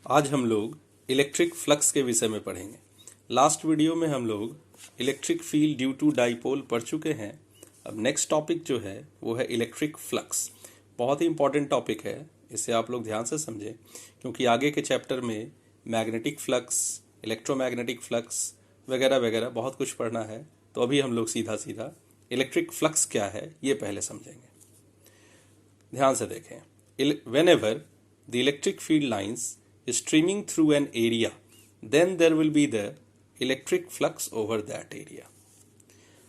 आज हम लोग इलेक्ट्रिक फ्लक्स के विषय में पढ़ेंगे। लास्ट वीडियो में हम लोग electric field due to dipole पढ़ चुके हैं। अब नेक्स्ट टॉपिक जो है वो है इलेक्ट्रिक फ्लक्स। बहुत ही इंपॉर्टेंट टॉपिक है, इसे आप लोग ध्यान से समझें क्योंकि आगे के चैप्टर में मैग्नेटिक फ्लक्स, इलेक्ट्रोमैग्नेटिक फ्लक्स वगैरह वगैरह बहुत कुछ पढ़ना है। तो अभी हम लोग सीधा सीधा इलेक्ट्रिक फ्लक्स क्या है ये पहले समझेंगे। ध्यान से देखें। Whenever the electric field lines is streaming through an area, then there will be the electric flux over that area.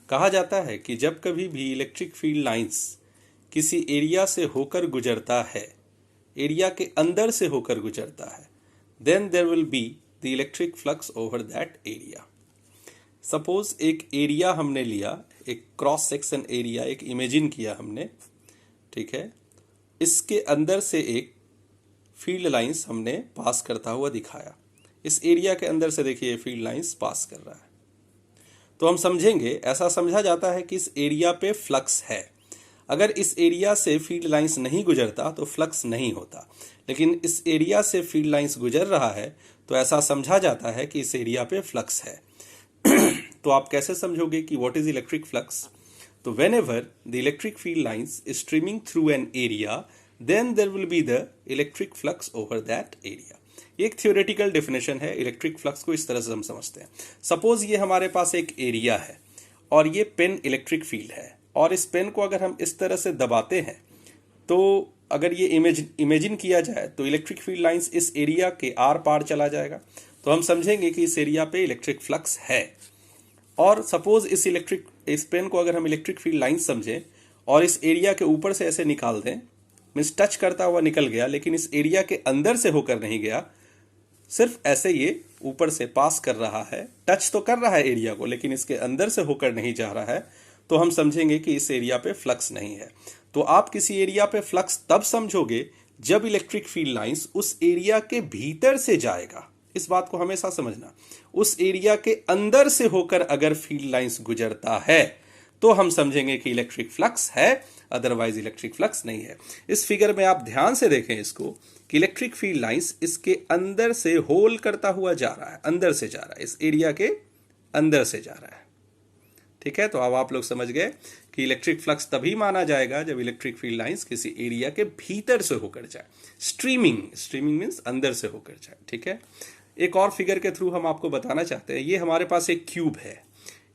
कहा जाता है कि जब कभी भी इलेक्ट्रिक फील्ड लाइंस किसी एरिया से होकर गुजरता है, एरिया के अंदर से होकर गुजरता है, then there will be the electric flux over that area. Suppose एक एरिया हमने लिया, एक क्रॉस सेक्शन एरिया एक इमेजिन किया हमने, ठीक है। इसके अंदर से एक फील्ड लाइंस हमने पास करता हुआ दिखाया। इस एरिया के अंदर से देखिए फील्ड लाइंस पास कर रहा है, तो हम समझेंगे, ऐसा समझा जाता है कि इस एरिया पे फ्लक्स है। अगर इस एरिया से फील्ड लाइंस नहीं गुजरता तो फ्लक्स नहीं होता, लेकिन इस एरिया से फील्ड लाइंस गुजर रहा है तो ऐसा समझा जाता है कि इस एरिया पे फ्लक्स है। तो आप कैसे समझोगे कि व्हाट इज इलेक्ट्रिक फ्लक्स? तो whenever the electric field lines is streaming through an area, then there will be the electric flux over that area. ये एक थियोरेटिकल डेफिनेशन है। इलेक्ट्रिक फ्लक्स को इस तरह से हम समझते हैं। सपोज ये हमारे पास एक एरिया है और ये पेन इलेक्ट्रिक फील्ड है, और इस पेन को अगर हम इस तरह से दबाते हैं तो अगर ये इमेजिन किया जाए तो इलेक्ट्रिक फील्ड लाइंस इस एरिया के आर पार चला जाएगा, तो हम समझेंगे कि इस एरिया पे इलेक्ट्रिक फ्लक्स है। और सपोज इस पेन को अगर हम इलेक्ट्रिक फील्ड लाइन समझें और इस एरिया के ऊपर से ऐसे निकाल दें, मीन्स टच करता हुआ निकल गया, लेकिन इस एरिया के अंदर से होकर नहीं गया, सिर्फ ऐसे ये ऊपर से पास कर रहा है, टच तो कर रहा है एरिया को लेकिन इसके अंदर से होकर नहीं जा रहा है, तो हम समझेंगे कि इस एरिया पे फ्लक्स नहीं है। तो आप किसी एरिया पे फ्लक्स तब समझोगे जब इलेक्ट्रिक फील्ड लाइंस उस एरिया के भीतर से जाएगा। इस बात को हमेशा समझना, उस एरिया के अंदर से होकर अगर फील्ड लाइंस गुजरता है तो हम समझेंगे कि इलेक्ट्रिक फ्लक्स है, अदरवाइज इलेक्ट्रिक फ्लक्स नहीं है। इस फिगर में आप ध्यान से देखें इसको कि इलेक्ट्रिक फील्ड लाइंस इसके अंदर से होल करता हुआ जा रहा है, अंदर से जा रहा है, इस एरिया के अंदर से जा रहा है, ठीक है। तो अब आप लोग समझ गए कि इलेक्ट्रिक फ्लक्स तभी माना जाएगा जब इलेक्ट्रिक फील्ड लाइंस किसी एरिया के भीतर से होकर जाए। स्ट्रीमिंग मीन्स अंदर से होकर जाए, ठीक है। एक और फिगर के थ्रू हम आपको बताना चाहते हैं। ये हमारे पास एक क्यूब है,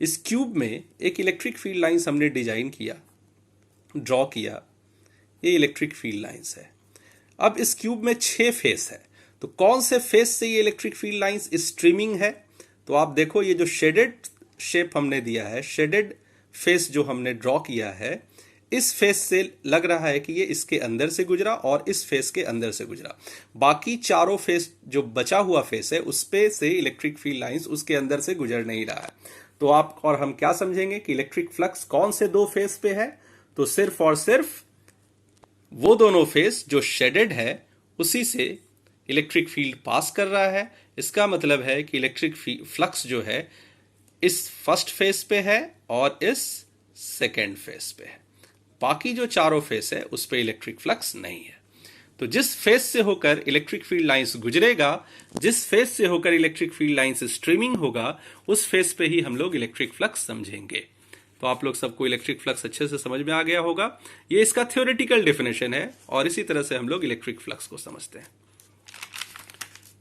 इस क्यूब में एक इलेक्ट्रिक फील्ड लाइंस हमने डिजाइन किया, ड्रॉ किया, ये इलेक्ट्रिक फील्ड लाइंस है। अब इस क्यूब में 6 फेस है, तो कौन से फेस से ये इलेक्ट्रिक फील्ड लाइंस स्ट्रीमिंग है? तो आप देखो ये जो शेडेड शेप हमने दिया है, शेडेड फेस जो हमने ड्रॉ किया है, इस फेस से लग रहा है कि ये इसके अंदर से गुजरा और इस फेस के अंदर से गुजरा। बाकी चारों फेस जो बचा हुआ फेस है उस पे से इलेक्ट्रिक फील्ड लाइंस उसके अंदर से गुजर नहीं रहा है। तो आप और हम क्या समझेंगे कि इलेक्ट्रिक फ्लक्स कौन से 2 फेस पे है? तो सिर्फ और सिर्फ वो दोनों फेस जो शेडेड है उसी से इलेक्ट्रिक फील्ड पास कर रहा है। इसका मतलब है कि इलेक्ट्रिक फ्लक्स जो है इस फर्स्ट फेस पे है और इस सेकेंड फेस पे है। बाकी जो चारों फेस है उस पे इलेक्ट्रिक फ्लक्स नहीं है। तो जिस फेस से होकर इलेक्ट्रिक फील्ड लाइंस गुजरेगा, जिस फेस से होकर इलेक्ट्रिक फील्ड लाइंस स्ट्रीमिंग होगा, उस फेस पे ही हम लोग इलेक्ट्रिक फ्लक्स समझेंगे। तो आप लोग सबको इलेक्ट्रिक फ्लक्स अच्छे से समझ में आ गया होगा। ये इसका थ्योरेटिकल डेफिनेशन है और इसी तरह से हम लोग इलेक्ट्रिक फ्लक्स को समझते हैं।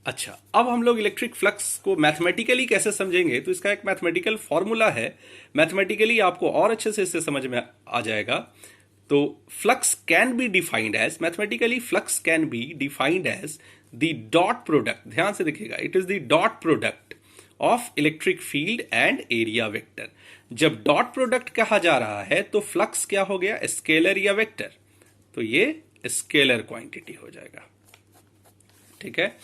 अच्छा, अब हम लोग इलेक्ट्रिक फ्लक्स को मैथमेटिकली कैसे समझेंगे? तो इसका एक मैथमेटिकल फॉर्मूला है, मैथमेटिकली आपको और अच्छे से इससे समझ में आ जाएगा। तो flux can be defined as, mathematically flux can be defined as the dot product, ध्यान से देखिएगा, it is the dot product of electric field and area vector. जब डॉट प्रोडक्ट कहा जा रहा है तो फ्लक्स क्या हो गया? स्केलर या वेक्टर, तो ये स्केलर क्वांटिटी हो जाएगा, ठीक है।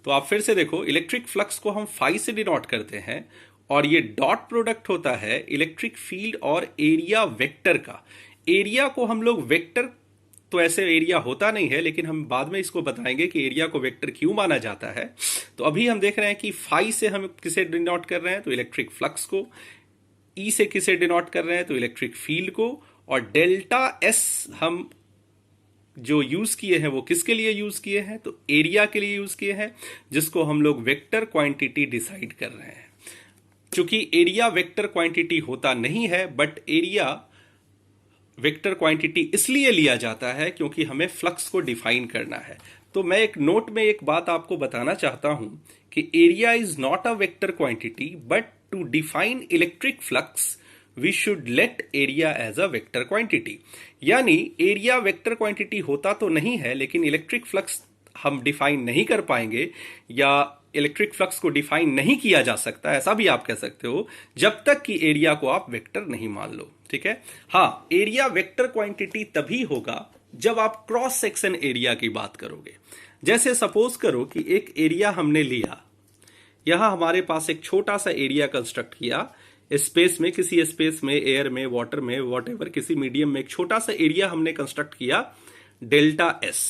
तो आप फिर से देखो, इलेक्ट्रिक फ्लक्स को हम फाई से डिनोट करते हैं और ये डॉट प्रोडक्ट होता है इलेक्ट्रिक फील्ड और एरिया वेक्टर का। एरिया को हम लोग वेक्टर, तो ऐसे एरिया होता नहीं है, लेकिन हम बाद में इसको बताएंगे कि एरिया को वेक्टर क्यों माना जाता है। तो अभी हम देख रहे हैं कि फाई से हम किसे डिनोट कर रहे हैं? तो इलेक्ट्रिक फ्लक्स को। ई से किसे डिनोट कर रहे हैं? तो इलेक्ट्रिक फील्ड को। और डेल्टा एस हम जो यूज किए हैं वो किसके लिए यूज किए हैं, तो एरिया के लिए यूज किए हैं, जिसको हम लोग वेक्टर क्वांटिटी डिसाइड कर रहे हैं। चूंकि एरिया वेक्टर क्वांटिटी होता नहीं है, बट एरिया वेक्टर क्वांटिटी इसलिए लिया जाता है क्योंकि हमें फ्लक्स को डिफाइन करना है। तो मैं एक नोट में एक बात आपको बताना चाहता हूं कि area is not a vector quantity, but to define electric flux we should let area as a vector quantity. यानी एरिया वेक्टर क्वांटिटी होता तो नहीं है, लेकिन इलेक्ट्रिक फ्लक्स हम डिफाइन नहीं कर पाएंगे, या इलेक्ट्रिक फ्लक्स को डिफाइन नहीं किया जा सकता, ऐसा भी आप कह सकते हो, जब तक कि एरिया को आप वेक्टर नहीं मान लो। ठीक है। हाँ, एरिया वेक्टर क्वांटिटी तभी होगा जब आप क्रॉस सेक्शन एरिया की बात करोगे। जैसे सपोज करो कि एक एरिया हमने लिया, यहां हमारे पास एक छोटा सा एरिया कंस्ट्रक्ट किया, स्पेस में, किसी स्पेस में, एयर में, वाटर में, वॉटएवर, किसी मीडियम में एक छोटा सा एरिया हमने कंस्ट्रक्ट किया डेल्टा एस।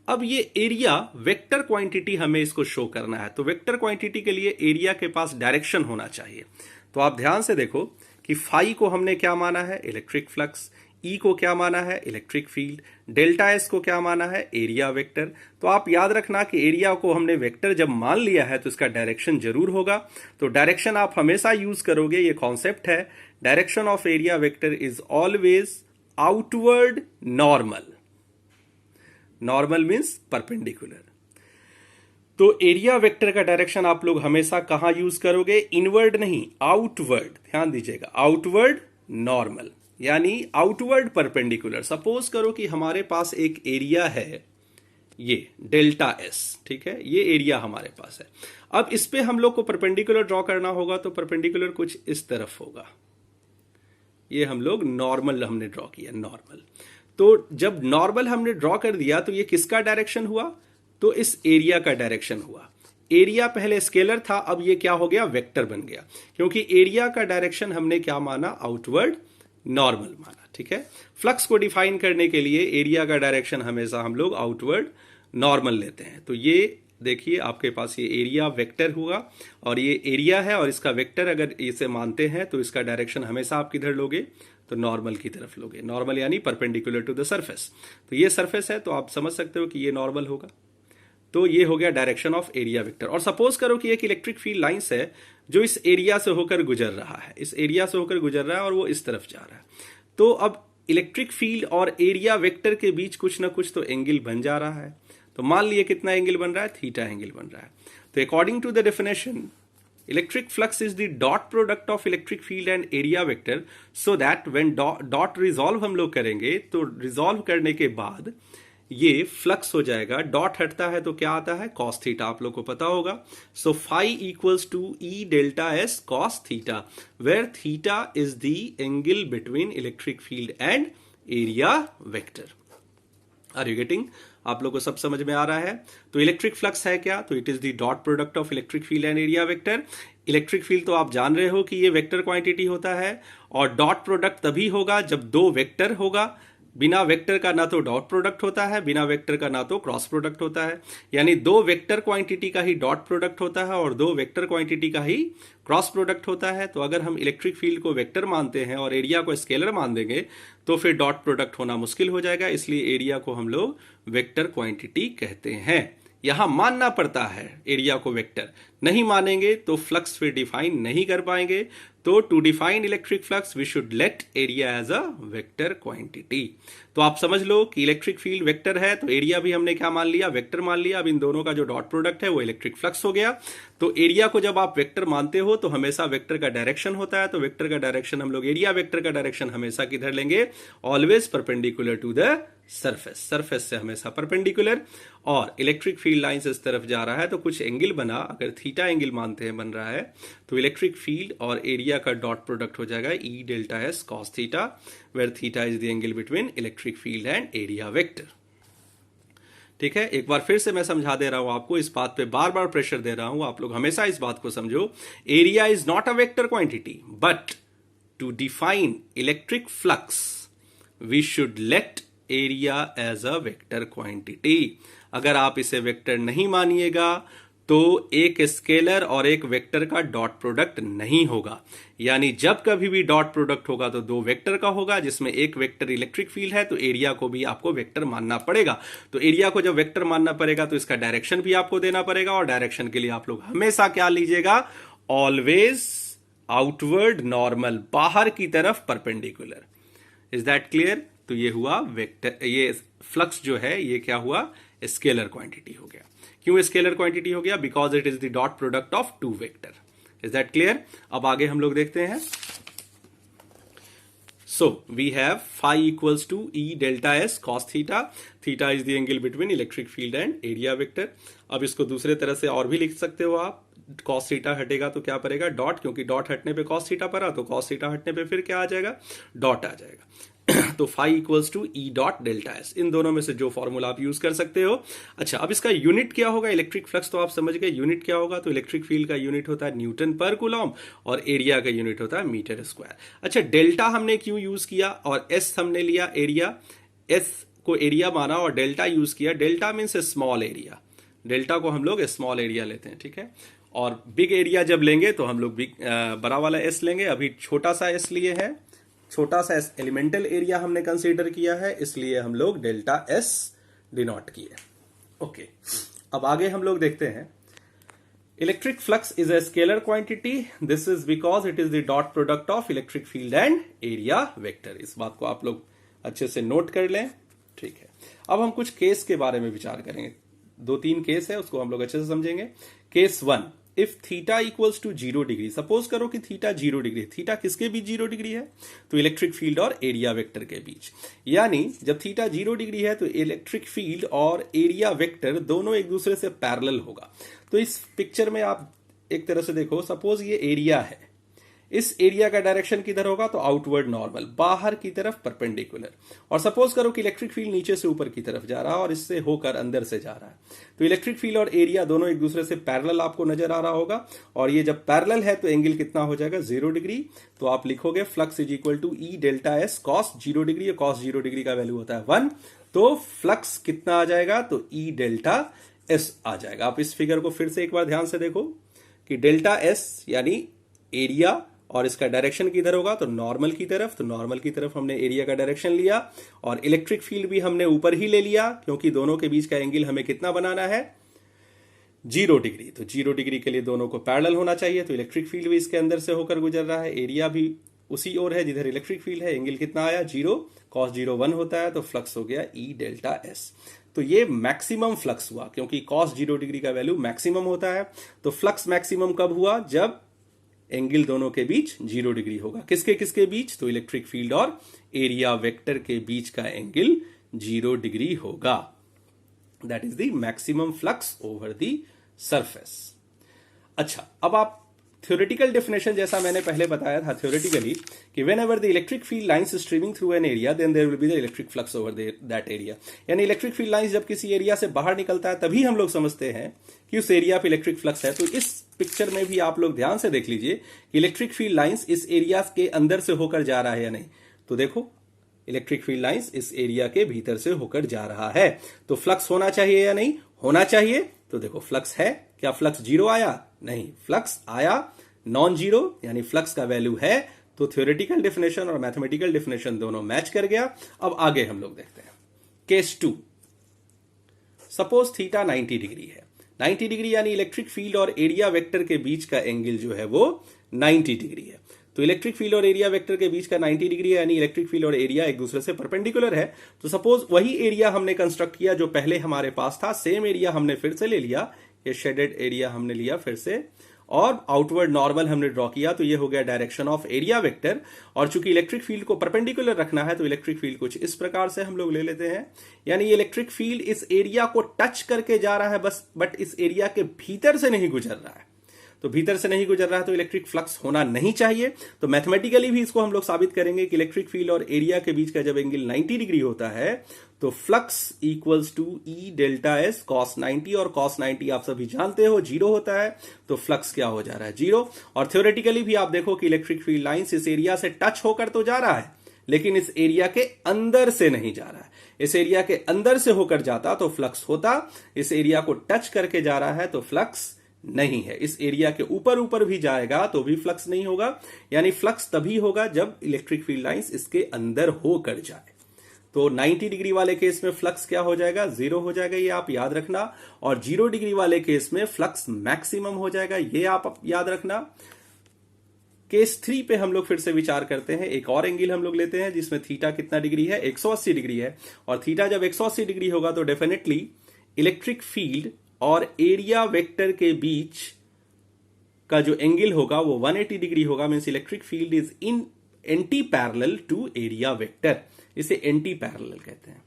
अब ये एरिया वेक्टर क्वांटिटी हमें इसको शो करना है, तो वेक्टर क्वांटिटी के लिए एरिया के पास डायरेक्शन होना चाहिए। तो आप ध्यान से देखो कि फाई को हमने क्या माना है, इलेक्ट्रिक फ्लक्स, ई को क्या माना है, इलेक्ट्रिक फील्ड, डेल्टा एस को क्या माना है, एरिया वेक्टर। तो आप याद रखना कि एरिया को हमने वेक्टर जब मान लिया है तो इसका डायरेक्शन जरूर होगा। तो डायरेक्शन आप हमेशा यूज करोगे, ये कॉन्सेप्ट है, direction of area vector is always outward normal. Normal means perpendicular. तो एरिया वेक्टर का डायरेक्शन आप लोग हमेशा कहां यूज करोगे, इनवर्ड नहीं, आउटवर्ड। ध्यान दीजिएगा, आउटवर्ड नॉर्मल यानी आउटवर्ड परपेंडिकुलर। सपोज करो कि हमारे पास एक एरिया है, ये डेल्टा एस, ठीक है, ये एरिया हमारे पास है। अब इस पे हम लोग को परपेंडिकुलर ड्रॉ करना होगा, तो परपेंडिकुलर कुछ इस तरफ होगा। ये हम लोग नॉर्मल हमने ड्रॉ किया, नॉर्मल। तो जब नॉर्मल हमने ड्रॉ कर दिया तो ये किसका डायरेक्शन हुआ, तो इस एरिया का डायरेक्शन हुआ। एरिया पहले स्केलर था, अब ये क्या हो गया, वेक्टर बन गया, क्योंकि एरिया का डायरेक्शन हमने क्या माना, आउटवर्ड नॉर्मल माना। ठीक है। फ्लक्स को डिफाइन करने के लिए एरिया का डायरेक्शन हमेशा हम लोग आउटवर्ड नॉर्मल लेते हैं। तो ये देखिए आपके पास ये एरिया वेक्टर हुआ, और ये एरिया है, और इसका वेक्टर अगर इसे मानते हैं तो इसका डायरेक्शन हमेशा आप किधर लोगे, तो नॉर्मल की तरफ लोगे। नॉर्मल यानी परपेंडिकुलर टू द सरफेस। तो ये सरफेस है, तो आप समझ सकते हो कि ये नॉर्मल होगा। तो ये हो गया डायरेक्शन ऑफ एरिया वेक्टर। और सपोज करो कि एक इलेक्ट्रिक फील्ड लाइंस है जो इस एरिया से होकर गुजर रहा है, इस एरिया से होकर गुजर रहा है, और वो इस तरफ जा रहा है। तो अब इलेक्ट्रिक फील्ड और एरिया वेक्टर के बीच कुछ ना कुछ तो एंगल बन जा रहा है। तो मान लिए कितना एंगल बन रहा है, थीटा एंगल बन रहा है। तो according to the definition, electric flux is the dot product of electric field and area vector, so that when dot resolve हम लोग करेंगे, तो रिजॉल्व करने के बाद ये फ्लक्स हो जाएगा। डॉट हटता है तो क्या आता है, कॉस थीटा, आप लोग को पता होगा। So phi equals to E delta S cos theta, where theta is the angle between electric field and area vector. Are you getting? आप लोग को सब समझ में आ रहा है? तो इलेक्ट्रिक फ्लक्स है क्या, तो it is the dot product of electric field and area vector. Electric field तो आप जान रहे हो कि ये वेक्टर क्वांटिटी होता है, और डॉट प्रोडक्ट तभी होगा जब दो वेक्टर होगा। बिना वेक्टर का ना तो डॉट प्रोडक्ट होता है, बिना वेक्टर का ना तो क्रॉस प्रोडक्ट होता है। यानी दो वेक्टर क्वांटिटी का ही डॉट प्रोडक्ट होता है और दो वेक्टर क्वांटिटी का ही क्रॉस प्रोडक्ट होता है। तो अगर हम इलेक्ट्रिक फील्ड को वेक्टर मानते हैं और एरिया को स्केलर मान देंगे तो फिर डॉट प्रोडक्ट होना मुश्किल हो जाएगा। इसलिए एरिया को हम लोग वेक्टर क्वांटिटी कहते हैं। यहां मानना पड़ता है एरिया को वेक्टर, नहीं मानेंगे तो फ्लक्स फिर डिफाइन नहीं कर पाएंगे। तो to define electric flux we should let area as a vector quantity. तो आप समझ लो कि इलेक्ट्रिक फील्ड वेक्टर है, तो एरिया भी हमने क्या मान लिया, वेक्टर मान लिया। अब इन दोनों का जो डॉट प्रोडक्ट है वो इलेक्ट्रिक फ्लक्स हो गया। तो एरिया को जब आप वेक्टर मानते हो तो हमेशा वेक्टर का डायरेक्शन होता है। तो वेक्टर का डायरेक्शन हम लोग, एरिया वेक्टर का डायरेक्शन हमेशा किधर लेंगे, always perpendicular to the surface, surface से हमेशा परपेंडिकुलर। और इलेक्ट्रिक फील्ड लाइन से इस तरफ जा रहा है तो कुछ एंगल बना, अगर थीटा एंगल मानते हैं बन रहा है, तो इलेक्ट्रिक फील्ड और एरिया का डॉट प्रोडक्ट हो जाएगा E delta S cos theta, where theta is the angle between electric field and area vector. ठीक है, एक बार फिर से मैं समझा दे रहा हूं आपको, इस बात पे बार बार प्रेशर दे रहा हूं, आप लोग हमेशा इस बात को समझो, area is not a vector quantity, but to define electric flux we should let area as a vector quantity. अगर आप इसे वेक्टर नहीं मानिएगा तो एक स्केलर और एक वेक्टर का डॉट प्रोडक्ट नहीं होगा। यानी जब कभी भी डॉट प्रोडक्ट होगा तो दो वेक्टर का होगा, जिसमें एक वेक्टर इलेक्ट्रिक फील्ड है, तो एरिया को भी आपको वेक्टर मानना पड़ेगा। तो एरिया को जब वेक्टर मानना पड़ेगा तो इसका डायरेक्शन भी आपको देना पड़ेगा, और डायरेक्शन के लिए आप लोग हमेशा क्या लीजिएगा, ऑलवेज आउटवर्ड नॉर्मल, बाहर की तरफ परपेंडिकुलर। Is that clear? तो ये हुआ वेक्टर, ये फ्लक्स जो है ये क्या हुआ, स्केलर क्वांटिटी हो गया। क्यों स्केलर क्वांटिटी हो गया? Because it is the dot product of two vector. Is that clear? अब आगे हम लोग देखते हैं। So we have phi equals to E delta S cos theta. Theta is the angle between electric field and area vector. अब इसको दूसरे तरह से और भी लिख सकते हो आप। cos थीटा हटेगा तो क्या पड़ेगा, डॉट, क्योंकि डॉट हटने पे cos थीटा पड़ा, तो cos थीटा हटने पे फिर क्या आ जाएगा, डॉट आ जाएगा। तो phi equals to E dot delta S. इन दोनों में से जो फॉर्मूला आप यूज कर सकते हो। अच्छा, अब इसका यूनिट क्या होगा, इलेक्ट्रिक फ्लक्स तो आप समझ गए, यूनिट क्या होगा, तो इलेक्ट्रिक फील्ड का यूनिट होता है न्यूटन पर कूलॉम, और एरिया का यूनिट होता है मीटर स्क्वायर। अच्छा, डेल्टा हमने क्यों यूज किया, और एस हमने लिया एरिया, एस को एरिया माना और डेल्टा यूज किया। Delta means small area, delta को हम लोग स्मॉल एरिया लेते हैं, ठीक है। और बिग एरिया जब लेंगे तो हम लोग बिग बड़ा वाला एस लेंगे। अभी छोटा सा एस लिए है, छोटा सा एस एलिमेंटल एरिया हमने कंसीडर किया है, इसलिए हम लोग डेल्टा एस डिनोट किए। ओके, अब आगे हम लोग देखते हैं। Electric flux is a scalar quantity, this is because it is the dot product of electric field and area vector. इस बात को आप लोग अच्छे से नोट कर लें, ठीक है। अब हम कुछ केस के बारे में विचार करेंगे। 2-3 केस है, उसको हम लोग अच्छे से समझेंगे। Case 1, if theta equals to 0 degree, suppose करो कि थीटा 0 डिग्री, थीटा किसके बीच 0 डिग्री है, तो इलेक्ट्रिक फील्ड और एरिया वेक्टर के बीच। यानी जब थीटा 0 डिग्री है तो इलेक्ट्रिक फील्ड और एरिया वेक्टर दोनों एक दूसरे से पैरेलल होगा। तो इस पिक्चर में आप एक तरह से देखो, सपोज ये एरिया है, इस एरिया का डायरेक्शन किधर होगा, तो आउटवर्ड नॉर्मल, बाहर की तरफ परपेंडिकुलर। और सपोज करो कि इलेक्ट्रिक फील्ड नीचे से ऊपर की तरफ जा रहा है और इससे होकर अंदर से जा रहा है, तो इलेक्ट्रिक फील्ड और एरिया दोनों एक दूसरे से पैरेलल आपको नजर आ रहा होगा। और ये जब पैरेलल है तो एंगल कितना हो जाएगा, 0 डिग्री। तो आप लिखोगे flux is equal to E delta S cos 0 degree, cos 0 degree का वैल्यू होता है 1, तो फ्लक्स कितना आ जाएगा, तो ई डेल्टा एस आ जाएगा। आप इस फिगर को फिर से एक बार ध्यान से देखो कि डेल्टा एस यानी एरिया, और इसका डायरेक्शन किधर होगा, तो नॉर्मल की तरफ। तो नॉर्मल की तरफ हमने एरिया का डायरेक्शन लिया, और इलेक्ट्रिक फील्ड भी हमने ऊपर ही ले लिया, क्योंकि दोनों के बीच का एंगल हमें कितना बनाना है, 0 डिग्री। तो 0 डिग्री के लिए दोनों को पैरेलल होना चाहिए, तो इलेक्ट्रिक फील्ड भी इसके अंदर से होकर गुजर रहा है, एरिया भी उसी ओर है जिधर इलेक्ट्रिक फील्ड है। एंगल कितना आया, 0, cos 0 1 होता है, तो फ्लक्स हो गया ई डेल्टा एस। तो ये मैक्सिमम फ्लक्स हुआ, क्योंकि cos 0 डिग्री का वैल्यू मैक्सिमम होता है। तो फ्लक्स मैक्सिमम कब हुआ, जब एंगल दोनों के बीच 0 डिग्री होगा। किसके किसके बीच, तो इलेक्ट्रिक फील्ड और एरिया वेक्टर के बीच का एंगल 0 डिग्री होगा। That is the maximum flux over the surface. अच्छा, अब आप थ्योरेटिकल डेफिनेशन, जैसा मैंने पहले बताया था थ्योरेटिकली, कि whenever the electric field lines streaming through an area then there will be the electric flux over that area. यानी इलेक्ट्रिक फील्ड लाइन्स जब किसी एरिया से बाहर निकलता है तभी हम लोग समझते हैं कि उस एरिया पे इलेक्ट्रिक फ्लक्स है। तो इस पिक्चर में भी आप लोग ध्यान से देख लीजिए कि इलेक्ट्रिक फील्ड लाइन्स इस एरिया के अंदर से होकर जा रहा है या नहीं। तो देखो, इलेक्ट्रिक फील्ड लाइन्स इस एरिया के भीतर से होकर जा रहा है, तो फ्लक्स होना चाहिए या नहीं, होना चाहिए। तो देखो फ्लक्स है, क्या फ्लक्स 0 आया, नहीं, फ्लक्स आया नॉन जीरो, यानी फ्लक्स का वैल्यू है। तो थ्योरेटिकल डेफिनेशन और मैथमेटिकल डेफिनेशन दोनों मैच कर गया। अब आगे हम लोग देखते हैं केस 2। सपोज थीटा 90 डिग्री है, 90 डिग्री यानी इलेक्ट्रिक फील्ड और एरिया वेक्टर के बीच का एंगल जो है वो 90 डिग्री है। तो इलेक्ट्रिक फील्ड और एरिया वेक्टर के बीच का 90 डिग्री है, यानी इलेक्ट्रिक फील्ड और एरिया एक दूसरे से परपेंडिकुलर है। तो सपोज वही एरिया हमने कंस्ट्रक्ट किया जो पहले हमारे पास था, सेम एरिया हमने फिर से ले लिया, ये शेडेड एरिया हमने लिया फिर से, और आउटवर्ड नॉर्मल हमने ड्रॉ किया। तो ये हो गया डायरेक्शन ऑफ एरिया वेक्टर। और चूंकि इलेक्ट्रिक फील्ड को परपेंडिकुलर रखना है तो इलेक्ट्रिक फील्ड कुछ इस प्रकार से हम लोग ले लेते हैं, यानी इलेक्ट्रिक फील्ड इस एरिया को टच करके जा रहा है बस, बट इस एरिया के भीतर से नहीं गुजर रहा है। तो भीतर से नहीं गुजर रहा है तो इलेक्ट्रिक फ्लक्स होना नहीं चाहिए। तो मैथमेटिकली भी इसको हम लोग साबित करेंगे कि इलेक्ट्रिक फील्ड और एरिया के बीच का जब एंगल 90 डिग्री होता है तो flux equals to E delta S cos 90, और कॉस 90 आप सभी जानते हो 0 होता है, तो फ्लक्स क्या हो जा रहा है, 0। और थ्योरेटिकली भी आप देखो कि इलेक्ट्रिक फील्ड लाइंस इस एरिया से टच होकर तो जा रहा है, लेकिन इस एरिया के अंदर से नहीं जा रहा है। इस एरिया के अंदर से होकर जाता तो फ्लक्स होता, इस एरिया को टच करके जा रहा है तो फ्लक्स नहीं है। इस एरिया के ऊपर ऊपर भी जाएगा तो भी फ्लक्स नहीं होगा, यानी फ्लक्स तभी होगा जब इलेक्ट्रिक फील्ड लाइंस इसके अंदर होकर जाए। तो 90 डिग्री वाले केस में फ्लक्स क्या हो जाएगा, 0 हो जाएगा, ये आप याद रखना। और 0 डिग्री वाले केस में फ्लक्स मैक्सिमम हो जाएगा, ये आप याद रखना। केस 3 पे हम लोग फिर से विचार करते हैं। एक और एंगल हम लोग लेते हैं जिसमें थीटा कितना डिग्री है, 180 डिग्री है। और थीटा जब 180 डिग्री होगा तो डेफिनेटली इलेक्ट्रिक फील्ड और एरिया वेक्टर के बीच का जो एंगल होगा वो 180 डिग्री होगा। Means electric field is in anti parallel to area vector, इसे एंटी पैरेलल कहते हैं।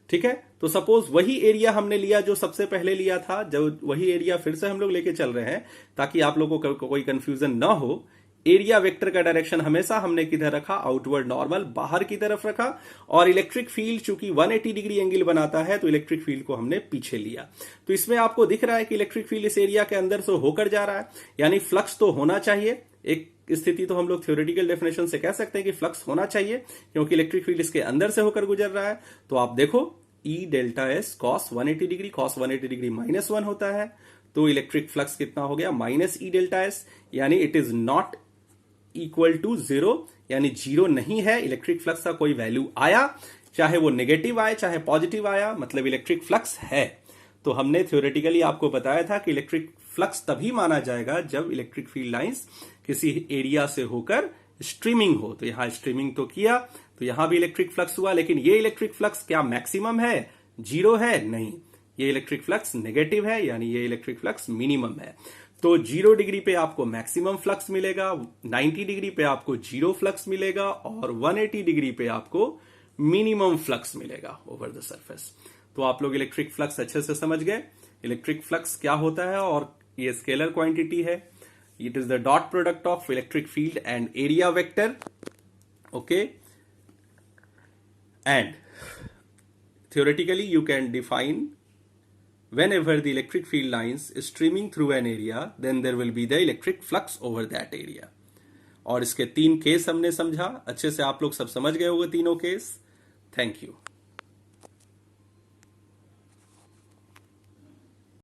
ठीक है, तो सपोज वही एरिया हमने लिया जो सबसे पहले लिया था, जब वही एरिया फिर से हम लोग लेके चल रहे हैं ताकि आप लोगों को कोई कंफ्यूजन ना हो। एरिया वेक्टर का डायरेक्शन हमेशा हमने किधर रखा, आउटवर्ड नॉर्मल, बाहर की तरफ रखा। और इलेक्ट्रिक फील्ड चूंकि 180 डिग्री एंगल बनाता है तो इलेक्ट्रिक फील्ड को हमने पीछे लिया। तो इसमें आपको दिख रहा है कि इलेक्ट्रिक फील्ड इस एरिया के अंदर से होकर जा रहा है, यानी फ्लक्स तो होना चाहिए। एक स्थिति तो हम लोग थ्योरेटिकल डेफिनेशन से कह सकते हैं कि फ्लक्स होना चाहिए क्योंकि इलेक्ट्रिक फील्ड इसके अंदर से होकर गुजर रहा है। तो आप देखो E delta S cos 180 degree, cos 180 degree -1 होता है, तो इलेक्ट्रिक फ्लक्स कितना हो गया, -E डेल्टा एस, यानी it is not equal to 0, यानी 0 नहीं है। इलेक्ट्रिक फ्लक्स का कोई वैल्यू आया, चाहे वो नेगेटिव आए चाहे पॉजिटिव आया, मतलब इलेक्ट्रिक फ्लक्स है। तो हमने थ्योरेटिकली आपको बताया था कि इलेक्ट्रिक फ्लक्स तभी माना जाएगा जब इलेक्ट्रिक फील्ड लाइंस किसी एरिया से होकर स्ट्रीमिंग हो। तो यहां स्ट्रीमिंग तो किया, तो यहां भी इलेक्ट्रिक फ्लक्स हुआ, लेकिन ये इलेक्ट्रिक फ्लक्स क्या मैक्सिमम है, 0 है, नहीं, ये इलेक्ट्रिक फ्लक्स नेगेटिव है, यानी ये इलेक्ट्रिक फ्लक्स मिनिमम है। तो 0 डिग्री पे आपको मैक्सिमम फ्लक्स मिलेगा, 90 डिग्री पे आपको 0 फ्लक्स मिलेगा और 180 डिग्री पे आपको मिनिमम फ्लक्स मिलेगा ओवर द सरफेस। तो आप लोग इलेक्ट्रिक फ्लक्स अच्छे से समझ गए। इलेक्ट्रिक फ्लक्स क्या होता है और ये स्केलर क्वांटिटी है। It is the dot product of electric field and area vector, okay. And theoretically you can define whenever the electric field lines is streaming through an area, then there will be the electric flux over that area. और इसके 3 case हमने समझा, अच्छे से आप लोग सब समझ गए होंगे तीनों केस। Thank you.